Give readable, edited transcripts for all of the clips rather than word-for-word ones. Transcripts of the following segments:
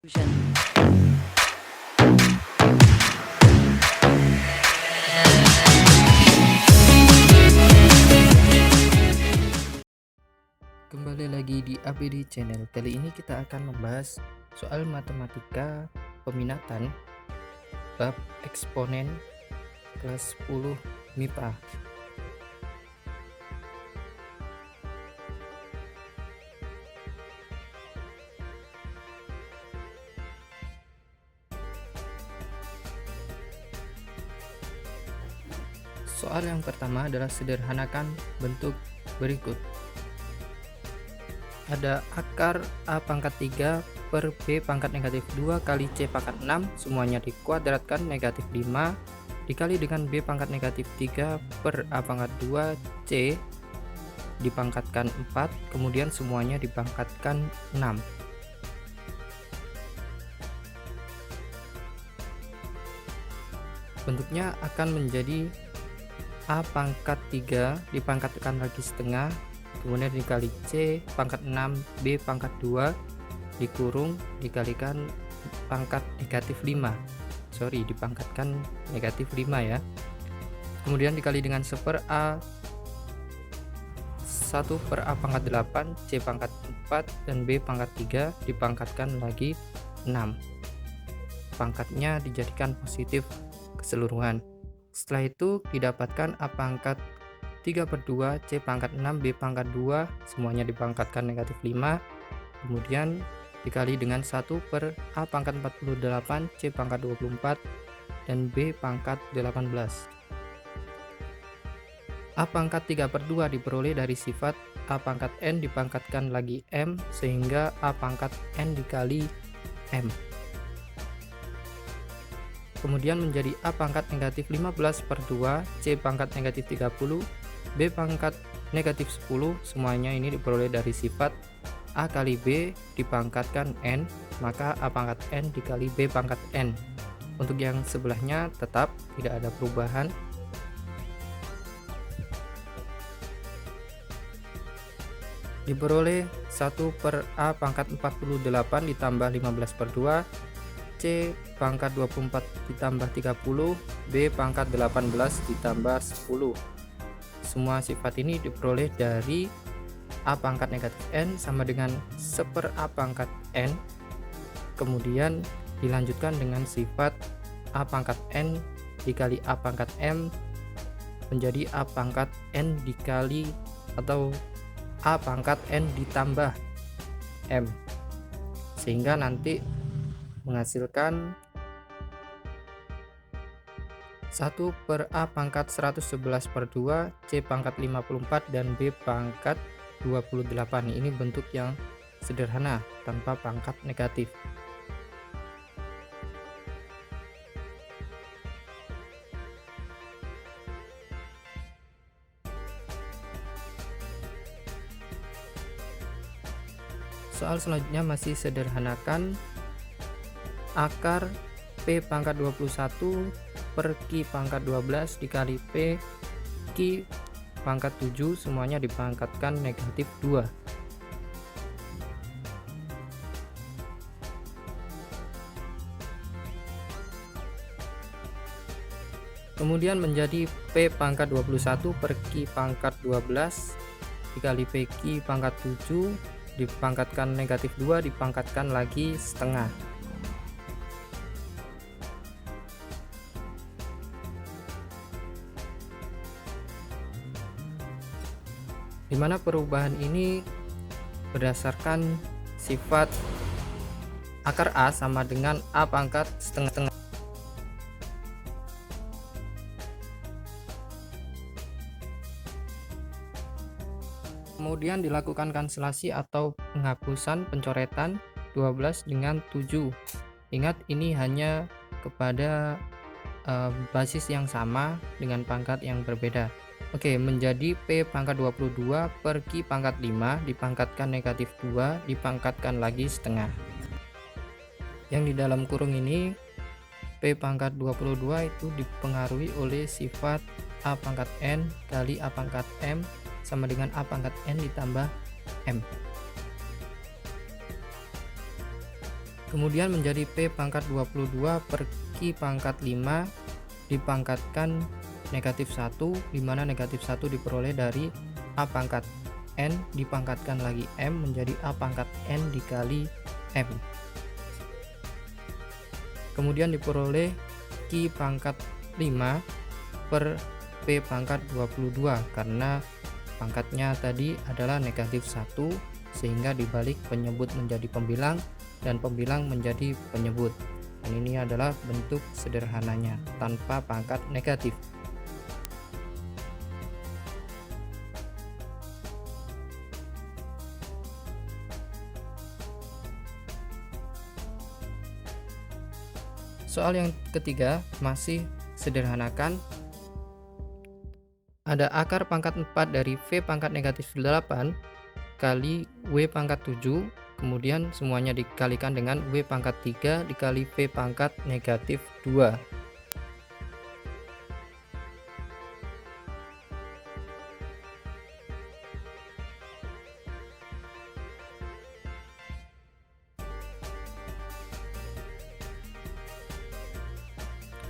Kembali lagi di ABD Channel. Kali ini kita akan membahas soal matematika peminatan bab eksponen kelas 10 MIPA. Soal yang pertama adalah sederhanakan bentuk berikut. Ada akar A pangkat 3 per B pangkat negatif 2 kali C pangkat 6, semuanya dikuadratkan negatif 5 dikali dengan B pangkat negatif 3 per A pangkat 2 C dipangkatkan 4, kemudian semuanya dipangkatkan 6. Bentuknya akan menjadi A pangkat 3 dipangkatkan lagi setengah, kemudian dikali C pangkat 6 B pangkat 2 dikurung dikalikan pangkat negatif 5, dipangkatkan negatif 5 ya, kemudian dikali dengan 1 per A 1 per A pangkat 8 C pangkat 4 dan B pangkat 3 dipangkatkan lagi 6, pangkatnya dijadikan positif keseluruhan. Setelah itu didapatkan A pangkat 3 per 2 C pangkat 6 B pangkat 2, semuanya dipangkatkan negatif 5, kemudian dikali dengan 1 per A pangkat 48 C pangkat 24 dan B pangkat 18. A pangkat 3 per 2 diperoleh dari sifat A pangkat N dipangkatkan lagi M, sehingga A pangkat N dikali M. Kemudian menjadi A pangkat negatif 15 per 2 C pangkat negatif 30 B pangkat negatif 10, semuanya ini diperoleh dari sifat A kali B dipangkatkan N, maka A pangkat N dikali B pangkat N. Untuk yang sebelahnya tetap tidak ada perubahan. Diperoleh 1 per A pangkat 48 ditambah 15 per 2 C pangkat 24 ditambah 30 B pangkat 18 ditambah 10. Semua sifat ini diperoleh dari A pangkat negatif N sama dengan 1 per A pangkat N, kemudian dilanjutkan dengan sifat A pangkat N dikali A pangkat M menjadi A pangkat N dikali atau A pangkat N ditambah M, sehingga nanti menghasilkan 1 per A pangkat 111 per 2 C pangkat 54 dan B pangkat 28. Ini bentuk yang sederhana tanpa pangkat negatif. Soal selanjutnya masih sederhanakan akar P pangkat 21 per Q pangkat 12 dikali P Q pangkat 7, semuanya dipangkatkan negatif 2. Kemudian menjadi P pangkat 21 per Q pangkat 12 dikali P Q pangkat 7 dipangkatkan negatif 2 dipangkatkan lagi setengah. Dimana perubahan ini berdasarkan sifat akar A sama dengan A pangkat setengah-setengah. Kemudian dilakukan kanselasi atau penghapusan pencoretan 12 dengan 7. Ingat, ini hanya kepada basis yang sama dengan pangkat yang berbeda. Oke, menjadi P pangkat 22 per Q pangkat 5 dipangkatkan negatif 2 dipangkatkan lagi setengah. Yang di dalam kurung ini P pangkat 22 itu dipengaruhi oleh sifat A pangkat N kali A pangkat M sama dengan A pangkat N ditambah M. Kemudian menjadi P pangkat 22 per Q pangkat 5 dipangkatkan negatif 1, di mana negatif 1 diperoleh dari A pangkat N dipangkatkan lagi M menjadi A pangkat N dikali M. Kemudian diperoleh Q pangkat 5 per P pangkat 22 karena pangkatnya tadi adalah negatif 1 sehingga dibalik penyebut menjadi pembilang dan pembilang menjadi penyebut. Dan ini adalah bentuk sederhananya tanpa pangkat negatif. Soal yang ketiga masih sederhanakan. Ada akar pangkat 4 dari V pangkat negatif 8 kali W pangkat 7, kemudian semuanya dikalikan dengan W pangkat 3 dikali V pangkat negatif 2.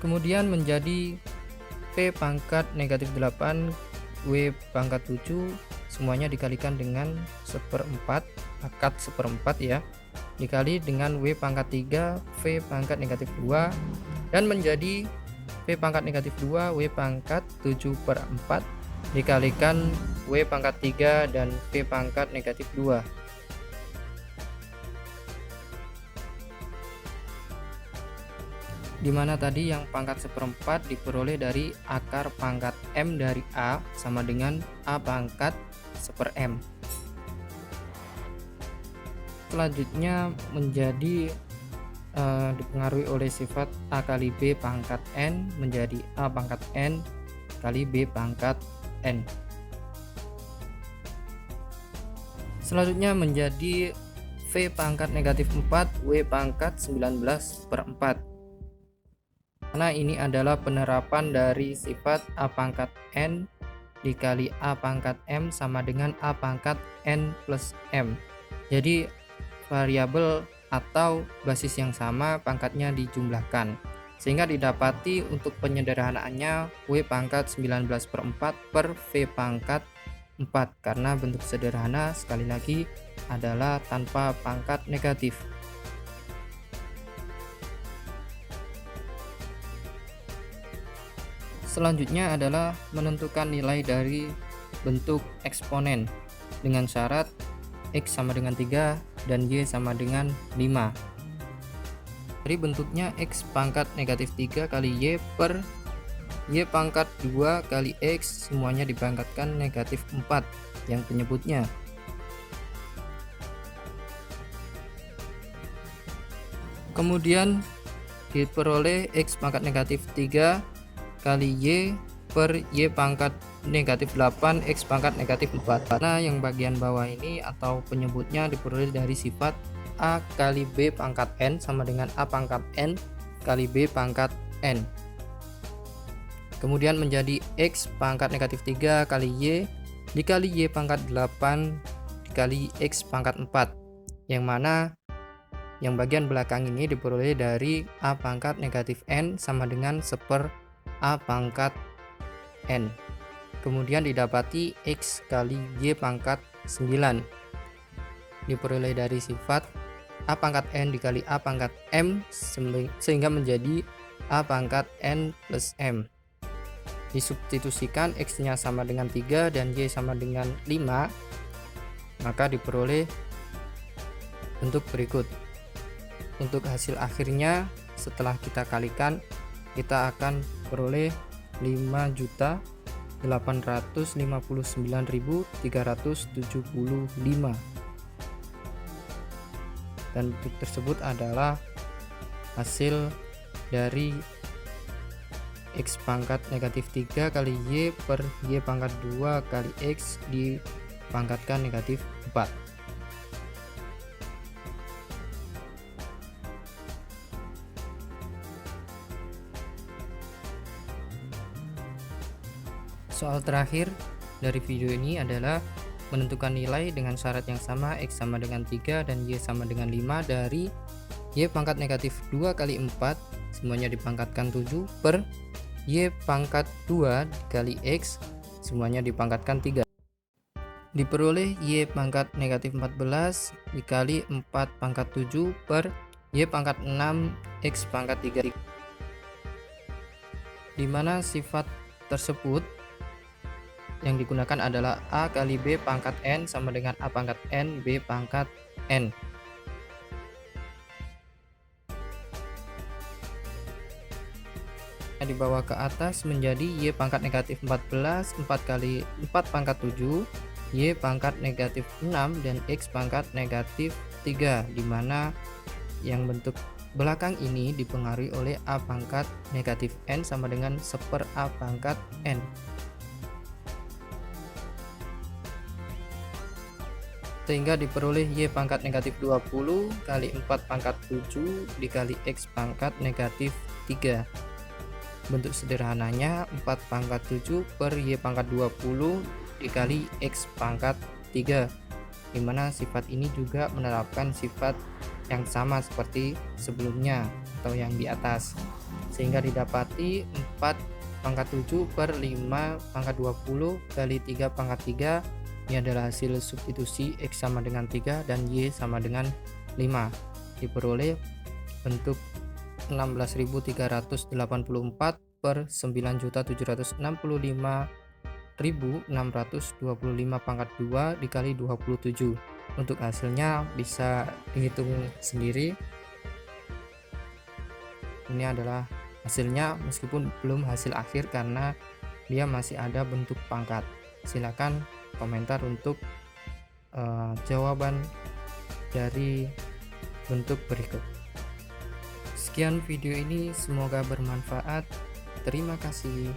Kemudian menjadi P pangkat negatif 8 W pangkat 7 semuanya dikalikan dengan 1/4, akad 1/4 ya, dikali dengan W pangkat 3 V pangkat negatif 2 dan menjadi V pangkat negatif 2 W pangkat 7/4 dikalikan W pangkat 3 dan V pangkat negatif 2. Dimana tadi yang pangkat 1/4 diperoleh dari akar pangkat M dari A sama dengan A pangkat 1/M. Selanjutnya menjadi dipengaruhi oleh sifat A kali B pangkat N menjadi A pangkat N kali B pangkat N. Selanjutnya menjadi V pangkat negatif 4 W pangkat 19/4. Karena ini adalah penerapan dari sifat A pangkat N dikali A pangkat M sama dengan A pangkat N plus M. Jadi variabel atau basis yang sama pangkatnya dijumlahkan, sehingga didapati untuk penyederhanaannya W pangkat 19/4 per V pangkat 4 karena bentuk sederhana sekali lagi adalah tanpa pangkat negatif. Selanjutnya adalah menentukan nilai dari bentuk eksponen dengan syarat X sama dengan 3 dan Y sama dengan 5. Jadi bentuknya X pangkat negatif 3 kali Y per Y pangkat 2 kali X semuanya dipangkatkan negatif 4 yang penyebutnya. Kemudian diperoleh X pangkat negatif 3 kali Y per Y pangkat negatif 8 X pangkat negatif 4. Nah yang bagian bawah ini atau penyebutnya diperoleh dari sifat A kali B pangkat N sama dengan A pangkat N kali B pangkat N. Kemudian menjadi X pangkat negatif 3 kali Y dikali Y pangkat 8 dikali X pangkat 4, yang mana yang bagian belakang ini diperoleh dari A pangkat negatif N sama dengan 1/A pangkat N. Kemudian didapati X kali Y pangkat 9 diperoleh dari sifat A pangkat N dikali A pangkat M sehingga menjadi A pangkat N plus M. Disubstitusikan X nya sama dengan 3 dan Y sama dengan 5, maka diperoleh bentuk berikut. Untuk hasil akhirnya setelah kita kalikan kita akan peroleh 5.859.375 dan bentuk tersebut adalah hasil dari X pangkat negatif 3 kali Y per Y pangkat 2 kali X dipangkatkan negatif 4. Soal terakhir dari video ini adalah menentukan nilai dengan syarat yang sama X sama dengan 3 dan Y sama dengan 5 dari Y pangkat negatif 2 kali 4 semuanya dipangkatkan 7 per Y pangkat 2 dikali X semuanya dipangkatkan 3. Diperoleh Y pangkat negatif 14 dikali 4 pangkat 7 per Y pangkat 6 X pangkat 3, dimana sifat tersebut yang digunakan adalah A kali B pangkat N sama dengan A pangkat N B pangkat N. Di bawah ke atas menjadi Y pangkat negatif 14 4 kali 4 pangkat 7 Y pangkat negatif 6 dan X pangkat negatif 3, dimana yang bentuk belakang ini dipengaruhi oleh A pangkat negatif N sama dengan 1 per A pangkat N. Sehingga diperoleh Y pangkat negatif 20 kali 4 pangkat 7 dikali X pangkat negatif 3. Bentuk sederhananya 4 pangkat 7 per Y pangkat 20 dikali X pangkat 3, dimana sifat ini juga menerapkan sifat yang sama seperti sebelumnya atau yang di atas, sehingga didapati 4 pangkat 7 per 5 pangkat 20 kali 3 pangkat 3 ini adalah hasil substitusi X sama dengan 3 dan Y sama dengan 5. Diperoleh bentuk 16.384 per 9.765.625 pangkat 2 dikali 27. Untuk hasilnya bisa dihitung sendiri. Ini adalah hasilnya meskipun belum hasil akhir karena dia masih ada bentuk pangkat. Silakan komentar untuk jawaban dari bentuk berikut. Sekian video ini, semoga bermanfaat. Terima kasih.